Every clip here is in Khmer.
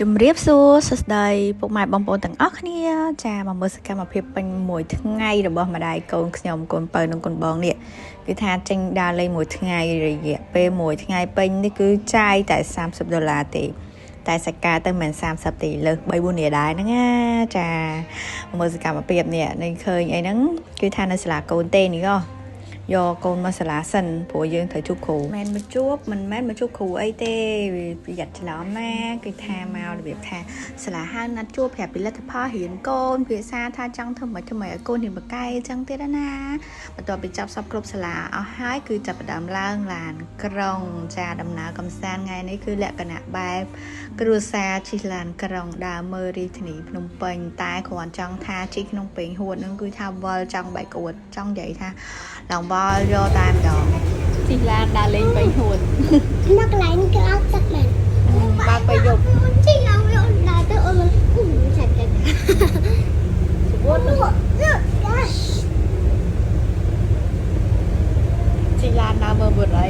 ជំរាបសួរសួស្តីពុកម៉ែបងប្អូនទាំងអស់គ្នាចាមកមើលសកម្មភាពពេញមួយថ្ងៃរបស់ម្ដាយកូនខ្ញុំកូនបើនិងកូនបងនេះគឺថាចេញដើរលេងមួយថ្ងៃរយៈពេលមួយថ្ងៃពេញនេះគឺចាយតែ$30ទេតែសាច់ការទៅមិន30ទេលើស3-4នាក់ដែរហ្នឹងណាចាមើលសកម្មភាពនេះនឹងឃើញអីហ្នឹងគឺថានៅសាលាកូនទេនេះយកកូនមកសាលាសិនព្រោះយើងត្រូវជួបគ្រូមិនមែនមកជួបគ្រូអីទេប្រយ័ត្នច្រឡំណាគឺថាមករបៀបថាសាលាហៅណាត់ជួបប្រាប់ពីលទ្ធផលរៀនកូនភាសាថាចង់ធ្វើមិនឲ្យកូនរៀនបកែអញ្ចឹងទៀតណាបន្ទាប់ពីចាប់សពគ្រប់សាលាអស់ហើយគឺចាប់ផ្ដើមឡើងឡានក្រុងចាដំណើរកំសាន្តថ្ងៃនេះគឺលក្ខណៈបែបគ្រួសារជិះឡានក្រុងដើរមើលរាជធានីភ្នំពេញតែគ្រាន់ចង់ថាជិះក្នុងពេញហួតនឹងគឺថាវល់ចង់បែកអួតចង់និយាយថាឡងបល់យកតែម្ដងជិះឡានដើរលេងពេញហួតមកកន្លែងក្រោកទឹកមែនបើទៅយប់ជិះឡើងយកដើរទៅអូនមិនឆាច់ទេស្រួលជិះឡានដើរមើលបុរី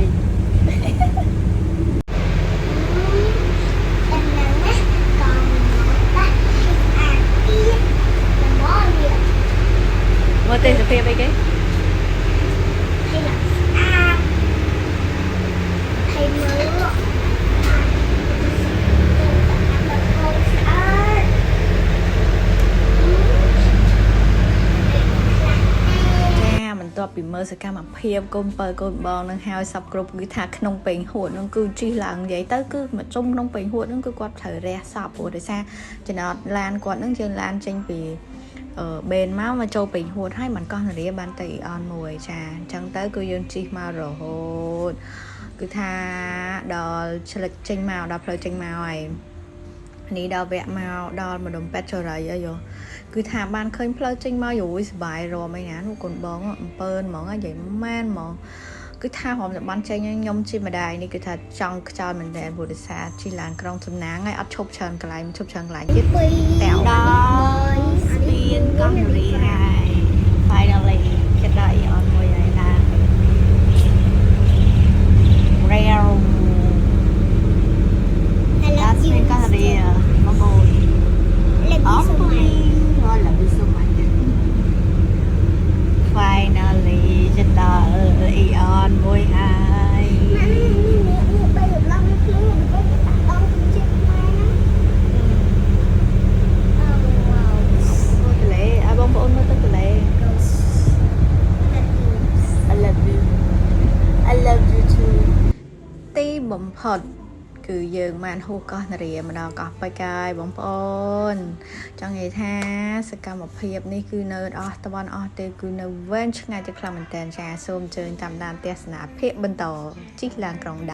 មើលទេសភាពអីគេពីមើលសកម្មភាពកូនបើកូនបងនឹងហើយសពគ្រប់គឺថាក្នុងពេញហួតនឹងគឺជិះឡើងនិយាយទៅគឺមកជុំក្នុងពេញហួតនឹងគឺគាត់ត្រូវរះសពព្រោះដោយសារចំណតឡានគាត់នឹងជើងឡានចេញពីបេនមកចូលពេញហួតហើយមិនកោះនារីបានទៅអនមួយចាអញ្ចឹងទៅគឺយើងជិះមករហូតគឺថាដល់ឆ្លិចចេញមកដល់ផ្លូវចេញមកហើយនេះដល់វគ្គមកដល់ម្ដុំពេទ្យចរិយអីយោគឺថាបានឃើញផ្លូវចេញមកយូរសបាយរមអីណានោះកូនបងអំពើហ្មងនិយាយមែនហ្មងគឺថារំតែបានចេញខ្ញុំជាម្ដាយនេះគឺថាចង់ខ្ចោលមែនតើព្រោះដោយសារជិះឡានក្រុងសំណាងហើយអត់ឈប់ច្រើនកន្លែងឈប់ច្រើនកន្លែងទៀតតែដល់ស្ពានកោះនារីហើយ finally គេដាក់អីអត់មួយហើយណា rare ដល់ស្ពានកោះនារីមកបងlove you so much finally ចិត្តដល់អ៊ីអនមួយហើយបីរំលងភ្លឺទៅតាក់តងជាម៉ែណាកលេឲ្យបងប្អូនមើលទៅកលេ I love you too ទីបំផុតគឺយើងបានហូរកោះនារីម្ដងកោះបៃកាយបងប្អូនចង់និយាយថាសកម្មភាពនេះគឺនៅអស់តបអស់ទេគឺនៅវែងឆ្ងាយទៅខ្លាំងមែនតើចាសូមអញ្ជើញតាមដានទស្សនភាពបន្តជិះឡានក្រុង